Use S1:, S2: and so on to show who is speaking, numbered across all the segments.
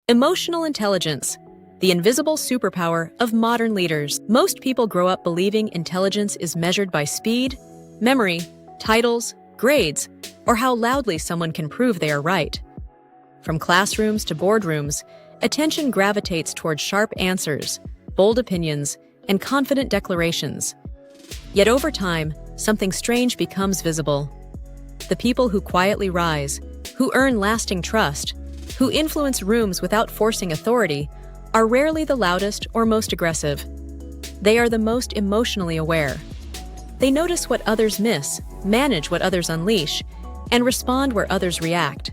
S1: Emotional intelligence, the invisible superpower of modern leaders. Most people grow up believing intelligence is measured by speed, memory, titles, grades, or how loudly someone can prove they are right. From classrooms to boardrooms, attention gravitates toward sharp answers, bold opinions, and confident declarations. Yet over time, something strange becomes visible. The people who quietly rise, who earn lasting trust, who influence rooms without forcing authority, are rarely the loudest or most aggressive. They are the most emotionally aware. They notice what others miss, manage what others unleash, and respond where others react.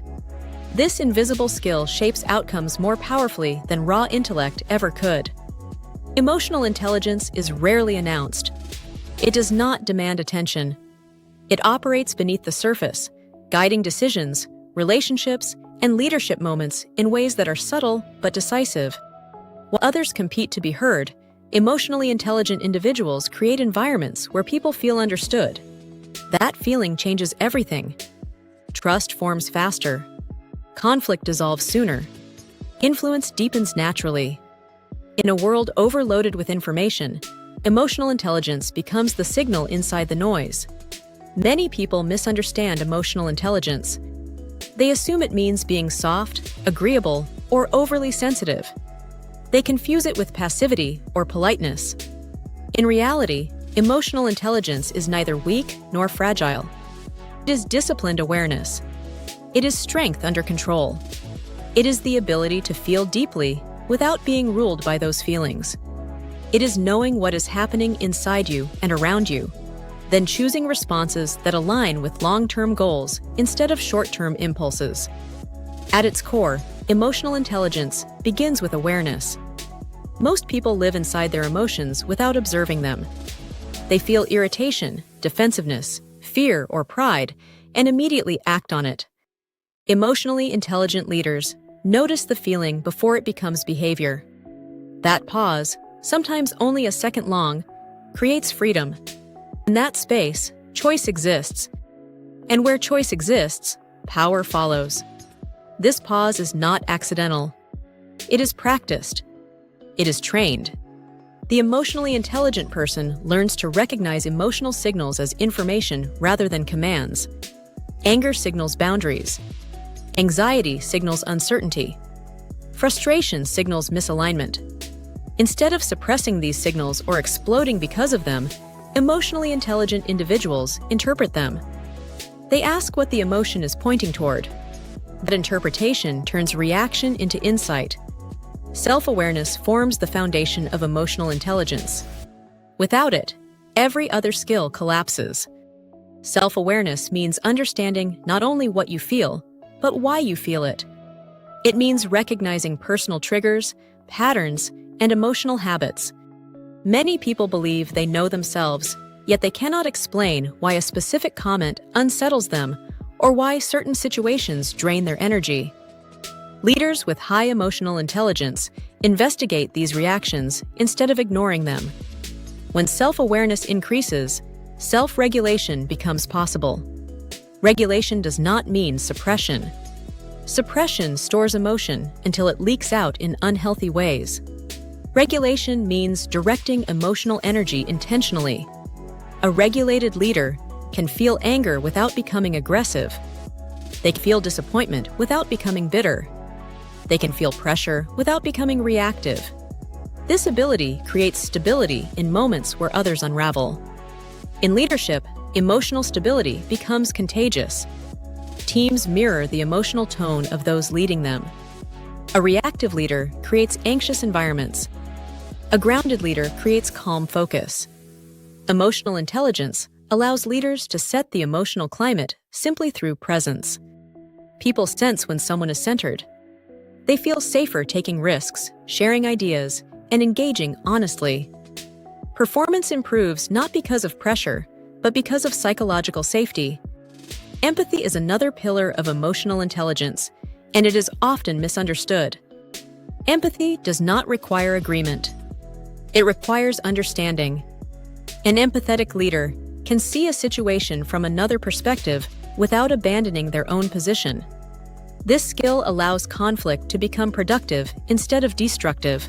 S1: This invisible skill shapes outcomes more powerfully than raw intellect ever could. Emotional intelligence is rarely announced. It does not demand attention. It operates beneath the surface, guiding decisions, relationships, and leadership moments in ways that are subtle but decisive. While others compete to be heard, emotionally intelligent individuals create environments where people feel understood. That feeling changes everything. Trust forms faster. Conflict dissolves sooner. Influence deepens naturally. In a world overloaded with information, emotional intelligence becomes the signal inside the noise. Many people misunderstand emotional intelligence. They assume it means being soft, agreeable, or overly sensitive. They confuse it with passivity or politeness. In reality, emotional intelligence is neither weak nor fragile. It is disciplined awareness. It is strength under control. It is the ability to feel deeply without being ruled by those feelings. It is knowing what is happening inside you and around you, then choosing responses that align with long-term goals instead of short-term impulses. At its core, emotional intelligence begins with awareness. Most people live inside their emotions without observing them. They feel irritation, defensiveness, fear, or pride, and immediately act on it. Emotionally intelligent leaders notice the feeling before it becomes behavior. That pause, sometimes only a second long, creates freedom. In that space, choice exists. And where choice exists, power follows. This pause is not accidental. It is practiced. It is trained. The emotionally intelligent person learns to recognize emotional signals as information rather than commands. Anger signals boundaries. Anxiety signals uncertainty. Frustration signals misalignment. Instead of suppressing these signals or exploding because of them, emotionally intelligent individuals interpret them. They ask what the emotion is pointing toward. That interpretation turns reaction into insight. Self-awareness forms the foundation of emotional intelligence. Without it, every other skill collapses. Self-awareness means understanding not only what you feel, but why you feel it. It means recognizing personal triggers, patterns, and emotional habits. Many people believe they know themselves, yet they cannot explain why a specific comment unsettles them or why certain situations drain their energy. Leaders with high emotional intelligence investigate these reactions instead of ignoring them. When self-awareness increases, self-regulation becomes possible. Regulation does not mean suppression. Suppression stores emotion until it leaks out in unhealthy ways. Regulation means directing emotional energy intentionally. A regulated leader can feel anger without becoming aggressive. They can feel disappointment without becoming bitter. They can feel pressure without becoming reactive. This ability creates stability in moments where others unravel. In leadership, emotional stability becomes contagious. Teams mirror the emotional tone of those leading them. A reactive leader creates anxious environments. A grounded leader creates calm focus. Emotional intelligence allows leaders to set the emotional climate simply through presence. People sense when someone is centered. They feel safer taking risks, sharing ideas, and engaging honestly. Performance improves not because of pressure, but because of psychological safety. Empathy is another pillar of emotional intelligence, and it is often misunderstood. Empathy does not require agreement. It requires understanding. An empathetic leader can see a situation from another perspective without abandoning their own position. This skill allows conflict to become productive instead of destructive.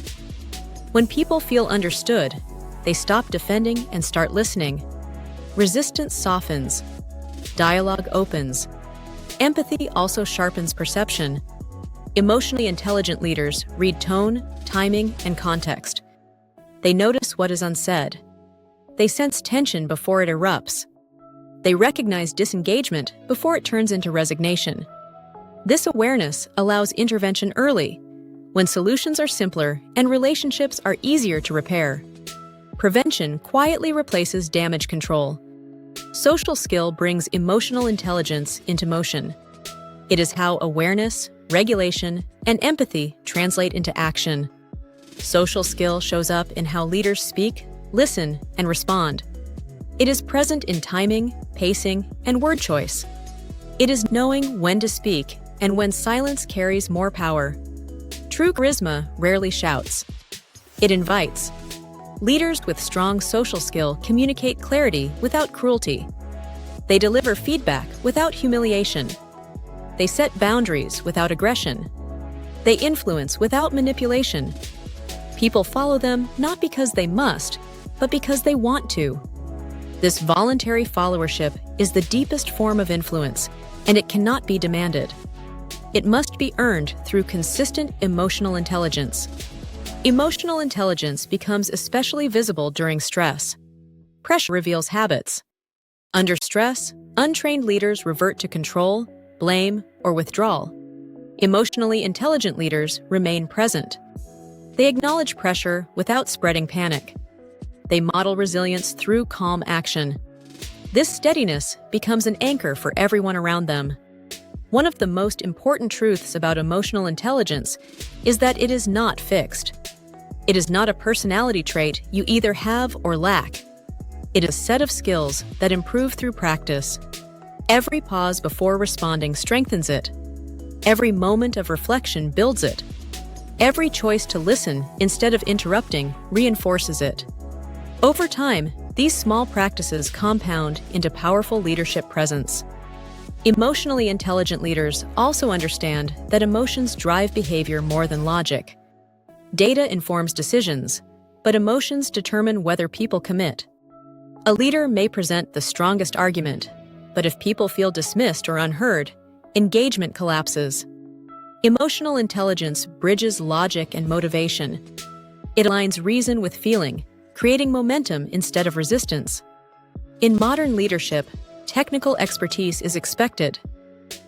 S1: When people feel understood, they stop defending and start listening. Resistance softens. Dialogue opens. Empathy also sharpens perception. Emotionally intelligent leaders read tone, timing, and context. They notice what is unsaid. They sense tension before it erupts. They recognize disengagement before it turns into resignation. This awareness allows intervention early, when solutions are simpler and relationships are easier to repair. Prevention quietly replaces damage control. Social skill brings emotional intelligence into motion. It is how awareness, regulation, and empathy translate into action. Social skill shows up in how leaders speak, listen, and respond. It is present in timing, pacing, and word choice. It is knowing when to speak and when silence carries more power. True charisma rarely shouts. It invites. Leaders with strong social skill communicate clarity without cruelty. They deliver feedback without humiliation. They set boundaries without aggression. They influence without manipulation. People follow them not because they must, but because they want to. This voluntary followership is the deepest form of influence, and it cannot be demanded. It must be earned through consistent emotional intelligence. Emotional intelligence becomes especially visible during stress. Pressure reveals habits. Under stress, untrained leaders revert to control, blame, or withdrawal. Emotionally intelligent leaders remain present. They acknowledge pressure without spreading panic. They model resilience through calm action. This steadiness becomes an anchor for everyone around them. One of the most important truths about emotional intelligence is that it is not fixed. It is not a personality trait you either have or lack. It is a set of skills that improve through practice. Every pause before responding strengthens it. Every moment of reflection builds it. Every choice to listen instead of interrupting reinforces it. Over time, these small practices compound into powerful leadership presence. Emotionally intelligent leaders also understand that emotions drive behavior more than logic. Data informs decisions, but emotions determine whether people commit. A leader may present the strongest argument, but if people feel dismissed or unheard, engagement collapses. Emotional intelligence bridges logic and motivation. It aligns reason with feeling, creating momentum instead of resistance. In modern leadership, technical expertise is expected.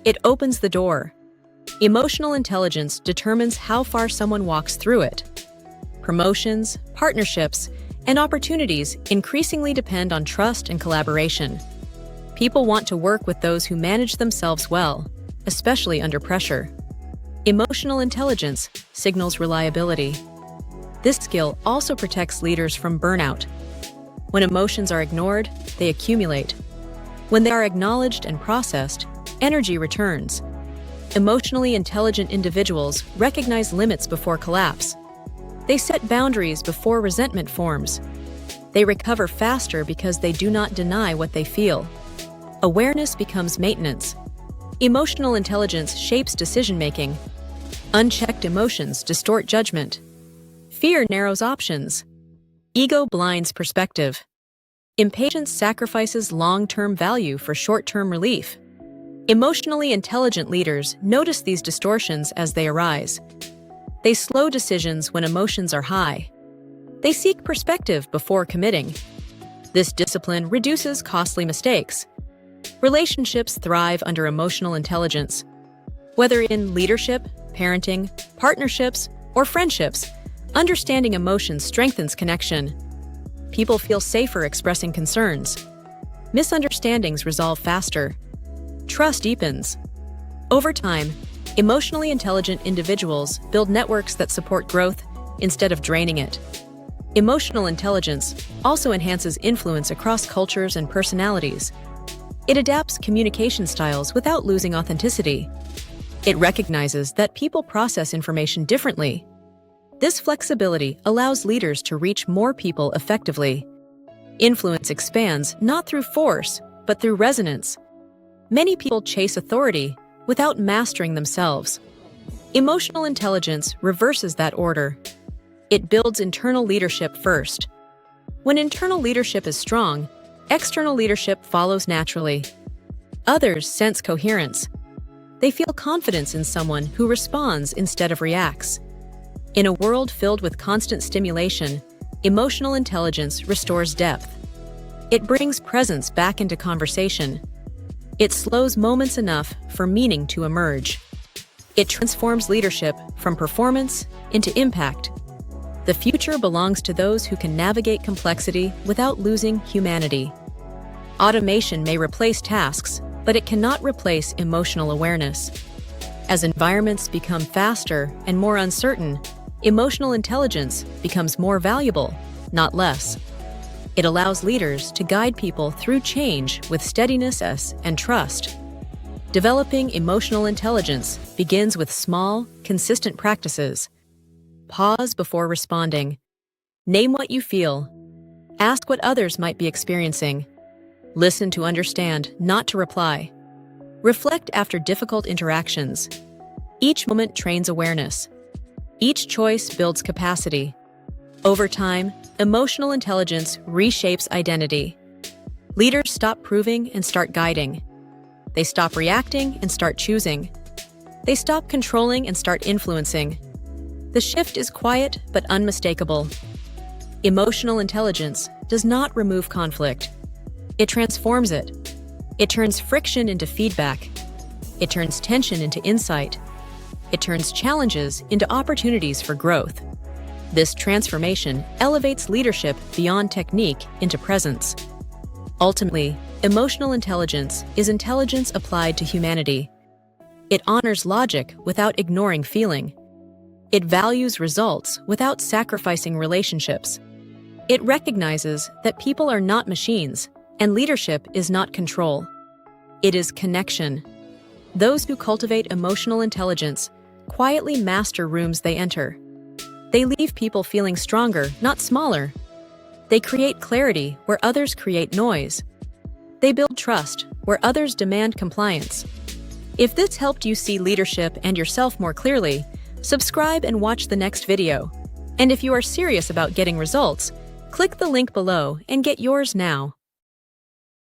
S1: It opens the door. Emotional intelligence determines how far someone walks through it. Promotions, partnerships, and opportunities increasingly depend on trust and collaboration. People want to work with those who manage themselves well, especially under pressure. Emotional intelligence signals reliability. This skill also protects leaders from burnout. When emotions are ignored, they accumulate. When they are acknowledged and processed, energy returns. Emotionally intelligent individuals recognize limits before collapse. They set boundaries before resentment forms. They recover faster because they do not deny what they feel. Awareness becomes maintenance. Emotional intelligence shapes decision-making. Unchecked emotions distort judgment. Fear narrows options. Ego blinds perspective. Impatience sacrifices long-term value for short-term relief. Emotionally intelligent leaders notice these distortions as they arise. They slow decisions when emotions are high. They seek perspective before committing. This discipline reduces costly mistakes. Relationships thrive under emotional intelligence. Whether in leadership, parenting, partnerships, or friendships, understanding emotions strengthens connection. People feel safer expressing concerns. Misunderstandings resolve faster. Trust deepens. Over time, emotionally intelligent individuals build networks that support growth instead of draining it. Emotional intelligence also enhances influence across cultures and personalities. It adapts communication styles without losing authenticity. It recognizes that people process information differently. This flexibility allows leaders to reach more people effectively. Influence expands not through force, but through resonance. Many people chase authority without mastering themselves. Emotional intelligence reverses that order. It builds internal leadership first. When internal leadership is strong, external leadership follows naturally. Others sense coherence. They feel confidence in someone who responds instead of reacts. In a world filled with constant stimulation, emotional intelligence restores depth. It brings presence back into conversation. It slows moments enough for meaning to emerge. It transforms leadership from performance into impact. The future belongs to those who can navigate complexity without losing humanity. Automation may replace tasks, but it cannot replace emotional awareness. As environments become faster and more uncertain, emotional intelligence becomes more valuable, not less. It allows leaders to guide people through change with steadiness and trust. Developing emotional intelligence begins with small, consistent practices. Pause before responding. Name what you feel. Ask what others might be experiencing. Listen to understand, not to reply. Reflect after difficult interactions. Each moment trains awareness. Each choice builds capacity. Over time, emotional intelligence reshapes identity. Leaders stop proving and start guiding. They stop reacting and start choosing. They stop controlling and start influencing. The shift is quiet but unmistakable. Emotional intelligence does not remove conflict. It transforms it. It turns friction into feedback. It turns tension into insight. It turns challenges into opportunities for growth. This transformation elevates leadership beyond technique into presence. Ultimately, emotional intelligence is intelligence applied to humanity. It honors logic without ignoring feeling. It values results without sacrificing relationships. It recognizes that people are not machines, and leadership is not control. It is connection. Those who cultivate emotional intelligence quietly master rooms they enter. They leave people feeling stronger, not smaller. They create clarity where others create noise. They build trust where others demand compliance. If this helped you see leadership and yourself more clearly, subscribe and watch the next video. And if you are serious about getting results, click the link below and get yours now.